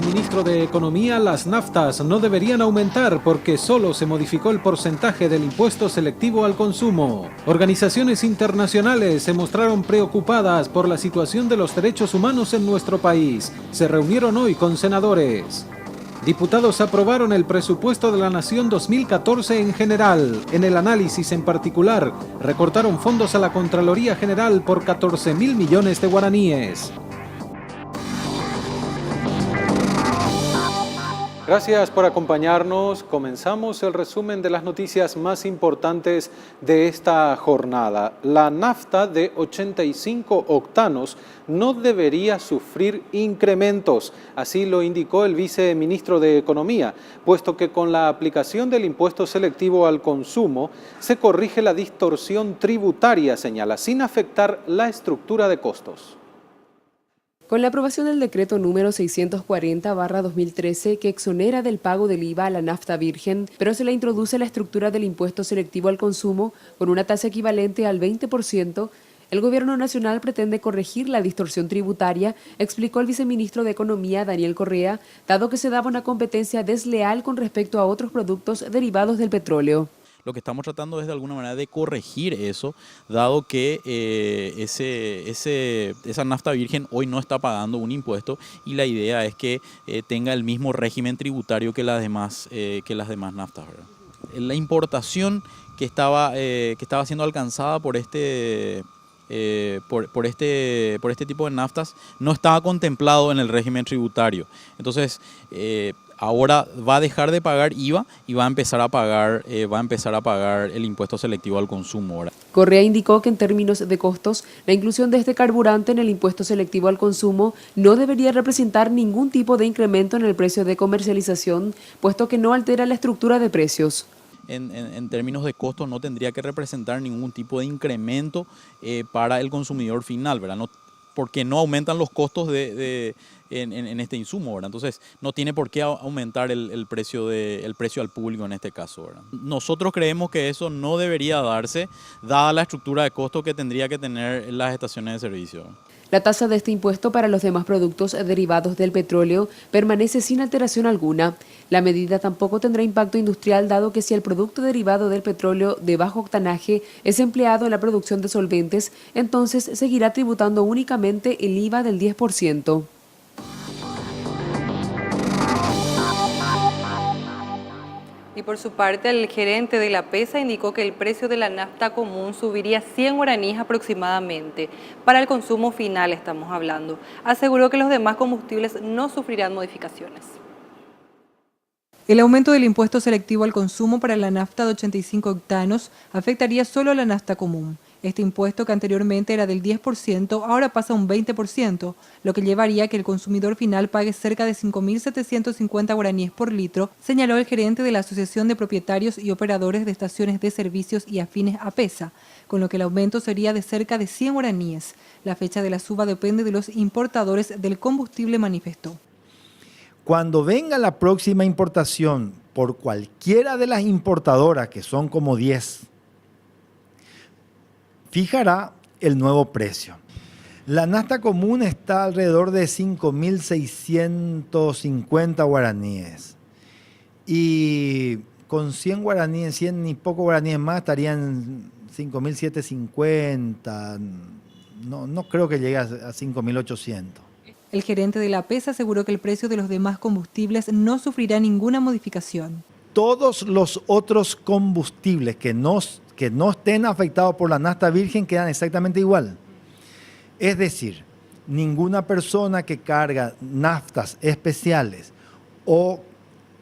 viceministro de Economía, las naftas no deberían aumentar porque solo se modificó el porcentaje del impuesto selectivo al consumo. Organizaciones internacionales se mostraron preocupadas por la situación de los derechos humanos en nuestro país. Se reunieron hoy con senadores. Diputados aprobaron el presupuesto de la Nación 2014 en general. En el análisis en particular, recortaron fondos a la Contraloría General por 14.000 millones de guaraníes. Gracias por acompañarnos. Comenzamos el resumen de las noticias más importantes de esta jornada. La nafta de 85 octanos no debería sufrir incrementos, así lo indicó el viceministro de Economía, puesto que con la aplicación del impuesto selectivo al consumo se corrige la distorsión tributaria, señala, sin afectar la estructura de costos. Con la aprobación del decreto número 640/2013 que exonera del pago del IVA a la nafta virgen, pero se le introduce la estructura del impuesto selectivo al consumo con una tasa equivalente al 20%, el Gobierno Nacional pretende corregir la distorsión tributaria, explicó el viceministro de Economía, Daniel Correa, dado que se daba una competencia desleal con respecto a otros productos derivados del petróleo. Lo que estamos tratando es de alguna manera de corregir eso, dado que esa nafta virgen hoy no está pagando un impuesto y la idea es que tenga el mismo régimen tributario que las demás naftas, ¿verdad? La importación que estaba siendo alcanzada por este tipo de naftas no estaba contemplado en el régimen tributario. Entonces, ahora va a dejar de pagar IVA y va a empezar a pagar el impuesto selectivo al consumo. ¿Verdad? Correa indicó que en términos de costos, la inclusión de este carburante en el impuesto selectivo al consumo no debería representar ningún tipo de incremento en el precio de comercialización, puesto que no altera la estructura de precios. En términos de costos no tendría que representar ningún tipo de incremento para el consumidor final, ¿verdad? Porque no aumentan los costos en este insumo, ¿verdad? Entonces no tiene por qué aumentar el precio al público en este caso, ¿verdad? Nosotros creemos que eso no debería darse, dada la estructura de costo que tendría que tener las estaciones de servicio. La tasa de este impuesto para los demás productos derivados del petróleo permanece sin alteración alguna. La medida tampoco tendrá impacto industrial, dado que si el producto derivado del petróleo de bajo octanaje es empleado en la producción de solventes, entonces seguirá tributando únicamente el IVA del 10%. Y por su parte, el gerente de la PESA indicó que el precio de la nafta común subiría 100 guaraníes aproximadamente. Para el consumo final estamos hablando. Aseguró que los demás combustibles no sufrirán modificaciones. El aumento del impuesto selectivo al consumo para la nafta de 85 octanos afectaría solo a la nafta común. Este impuesto, que anteriormente era del 10%, ahora pasa a un 20%, lo que llevaría a que el consumidor final pague cerca de 5.750 guaraníes por litro, señaló el gerente de la Asociación de Propietarios y Operadores de Estaciones de Servicios y Afines a PESA, con lo que el aumento sería de cerca de 100 guaraníes. La fecha de la suba depende de los importadores del combustible, manifestó. Cuando venga la próxima importación por cualquiera de las importadoras, que son como 10, fijará el nuevo precio. La nafta común está alrededor de 5.650 guaraníes. Y con 100 guaraníes, 100 y poco guaraníes más, estarían 5.750. No creo que llegue a 5.800. El gerente de la PESA aseguró que el precio de los demás combustibles no sufrirá ninguna modificación. Todos los otros combustibles que no estén afectados por la nafta virgen quedan exactamente igual. Es decir, ninguna persona que carga naftas especiales o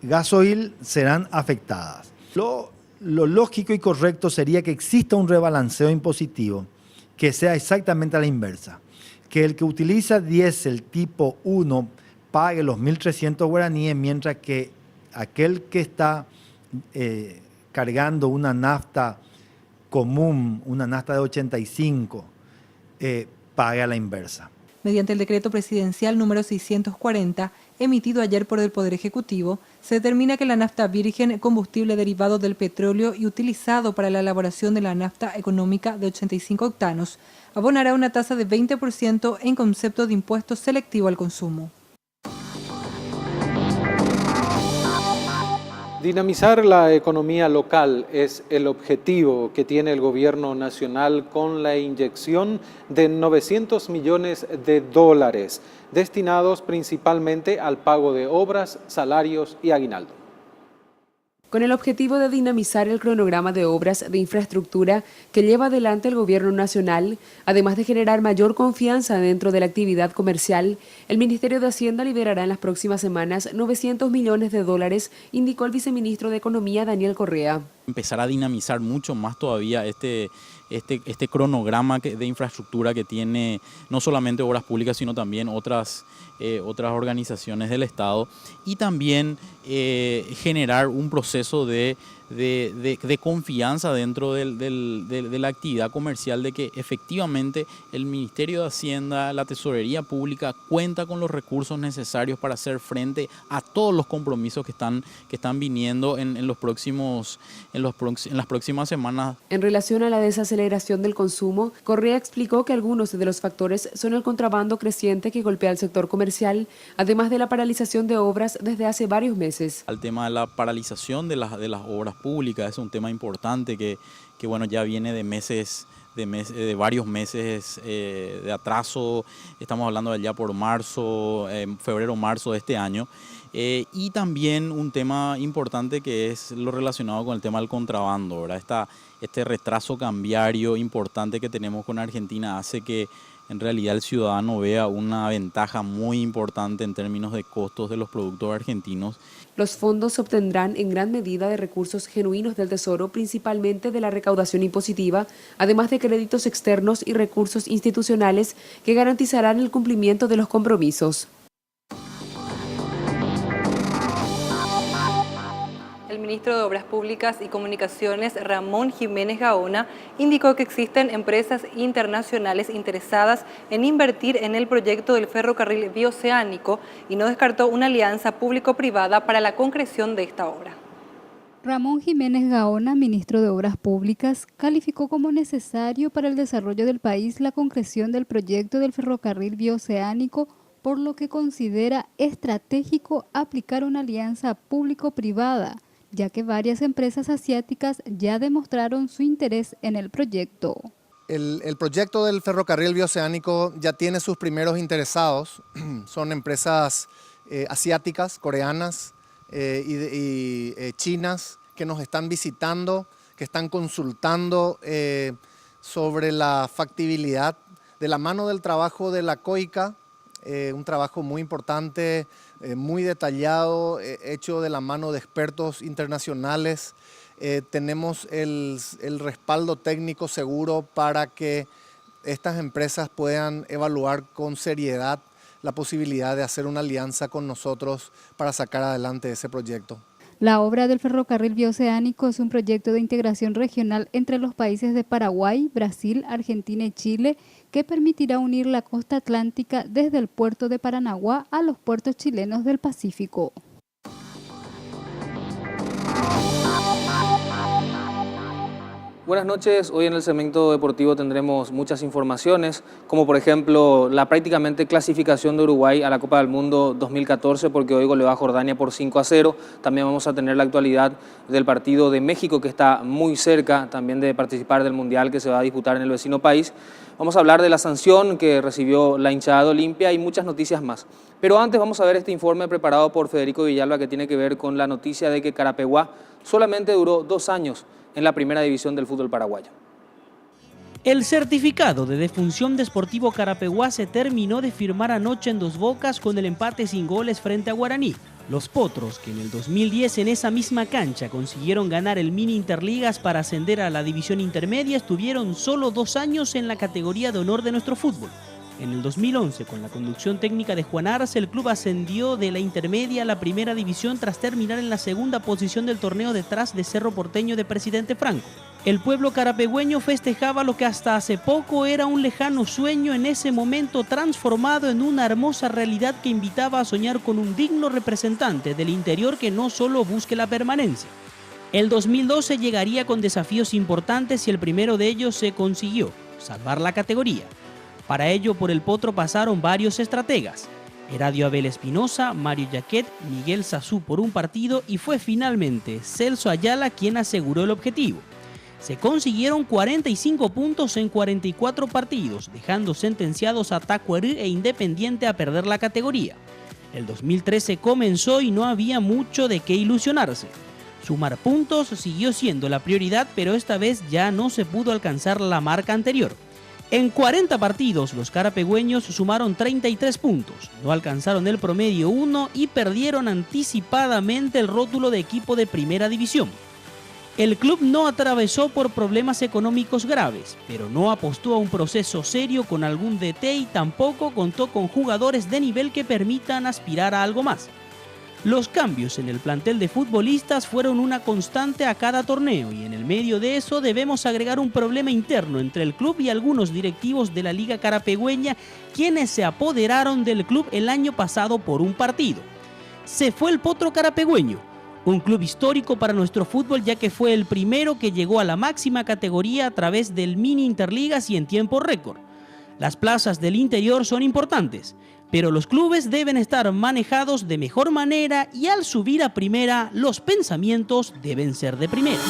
gasoil serán afectadas. Lo lógico y correcto sería que exista un rebalanceo impositivo que sea exactamente a la inversa. Que el que utiliza diésel tipo 1 pague los 1.300 guaraníes, mientras que aquel que está cargando una nafta común, una nafta de 85, pague a la inversa. Mediante el decreto presidencial número 640, emitido ayer por el Poder Ejecutivo, se determina que la nafta virgen, combustible derivado del petróleo y utilizado para la elaboración de la nafta económica de 85 octanos, abonará una tasa de 20% en concepto de impuesto selectivo al consumo. Dinamizar la economía local es el objetivo que tiene el gobierno nacional con la inyección de 900 millones de dólares, destinados principalmente al pago de obras, salarios y aguinaldo. Con el objetivo de dinamizar el cronograma de obras de infraestructura que lleva adelante el Gobierno Nacional, además de generar mayor confianza dentro de la actividad comercial, el Ministerio de Hacienda liberará en las próximas semanas 900 millones de dólares, indicó el viceministro de Economía, Daniel Correa. Empezar a dinamizar mucho más todavía este cronograma de infraestructura que tiene no solamente Obras Públicas, sino también otras organizaciones del Estado, y también generar un proceso de confianza dentro de la actividad comercial, de que efectivamente el Ministerio de Hacienda, la Tesorería Pública, cuenta con los recursos necesarios para hacer frente a todos los compromisos que están viniendo en las próximas semanas. En relación a la desaceleración del consumo, Correa explicó que algunos de los factores son el contrabando creciente que golpea al sector comercial, además de la paralización de obras desde hace varios meses. Al tema de la paralización de las obras públicas es un tema importante que bueno, ya viene de varios meses de atraso. Estamos hablando de ya por febrero-marzo de este año. Y también un tema importante que es lo relacionado con el tema del contrabando, ¿verdad? Este retraso cambiario importante que tenemos con Argentina hace que en realidad el ciudadano vea una ventaja muy importante en términos de costos de los productos argentinos. Los fondos se obtendrán en gran medida de recursos genuinos del Tesoro, principalmente de la recaudación impositiva, además de créditos externos y recursos institucionales que garantizarán el cumplimiento de los compromisos. El ministro de Obras Públicas y Comunicaciones, Ramón Jiménez Gaona, indicó que existen empresas internacionales interesadas en invertir en el proyecto del ferrocarril bioceánico y no descartó una alianza público-privada para la concreción de esta obra. Ramón Jiménez Gaona, ministro de Obras Públicas, calificó como necesario para el desarrollo del país la concreción del proyecto del ferrocarril bioceánico, por lo que considera estratégico aplicar una alianza público-privada, ya que varias empresas asiáticas ya demostraron su interés en el proyecto. El proyecto del ferrocarril bioceánico ya tiene sus primeros interesados, son empresas asiáticas, coreanas y chinas, que nos están visitando, que están consultando sobre la factibilidad de la mano del trabajo de la COICA, un trabajo muy importante, muy detallado, hecho de la mano de expertos internacionales. Tenemos el respaldo técnico seguro para que estas empresas puedan evaluar con seriedad la posibilidad de hacer una alianza con nosotros para sacar adelante ese proyecto. La obra del ferrocarril bioceánico es un proyecto de integración regional entre los países de Paraguay, Brasil, Argentina y Chile, que permitirá unir la costa atlántica desde el puerto de Paranaguá a los puertos chilenos del Pacífico. Buenas noches, hoy en el segmento deportivo tendremos muchas informaciones, como por ejemplo la prácticamente clasificación de Uruguay a la Copa del Mundo 2014, porque hoy goleó a Jordania por 5-0. También vamos a tener la actualidad del partido de México, que está muy cerca también de participar del Mundial que se va a disputar en el vecino país. Vamos a hablar de la sanción que recibió la hinchada de Olimpia y muchas noticias más. Pero antes vamos a ver este informe preparado por Federico Villalba, que tiene que ver con la noticia de que Carapeguá solamente duró 2 años en la primera división del fútbol paraguayo. El certificado de defunción de Sportivo Carapeguá se terminó de firmar anoche en Dos Bocas con el empate sin goles frente a Guaraní. Los Potros, que en el 2010 en esa misma cancha consiguieron ganar el Mini Interligas para ascender a la división intermedia, estuvieron solo 2 años en la categoría de honor de nuestro fútbol. En el 2011, con la conducción técnica de Juan Arce, el club ascendió de la intermedia a la primera división tras terminar en la segunda posición del torneo detrás de Cerro Porteño de Presidente Franco. El pueblo carapegüeño festejaba lo que hasta hace poco era un lejano sueño, en ese momento transformado en una hermosa realidad que invitaba a soñar con un digno representante del interior que no solo busque la permanencia. El 2012 llegaría con desafíos importantes y el primero de ellos se consiguió: salvar la categoría. Para ello, por el Potro pasaron varios estrategas. Eradio Abel Espinosa, Mario Jaquet, Miguel Sazú por un partido y fue finalmente Celso Ayala quien aseguró el objetivo. Se consiguieron 45 puntos en 44 partidos, dejando sentenciados a Tacuarembó e Independiente a perder la categoría. El 2013 comenzó y no había mucho de qué ilusionarse. Sumar puntos siguió siendo la prioridad, pero esta vez ya no se pudo alcanzar la marca anterior. En 40 partidos, los carapegüeños sumaron 33 puntos, no alcanzaron el promedio 1 y perdieron anticipadamente el rótulo de equipo de primera división. El club no atravesó por problemas económicos graves, pero no apostó a un proceso serio con algún DT y tampoco contó con jugadores de nivel que permitan aspirar a algo más. Los cambios en el plantel de futbolistas fueron una constante a cada torneo y en el medio de eso debemos agregar un problema interno entre el club y algunos directivos de la Liga Carapegüeña quienes se apoderaron del club el año pasado por un partido. Se fue el Potro Carapegüeño, un club histórico para nuestro fútbol ya que fue el primero que llegó a la máxima categoría a través del mini Interligas y en tiempo récord. Las plazas del interior son importantes, pero los clubes deben estar manejados de mejor manera y al subir a primera, los pensamientos deben ser de primera.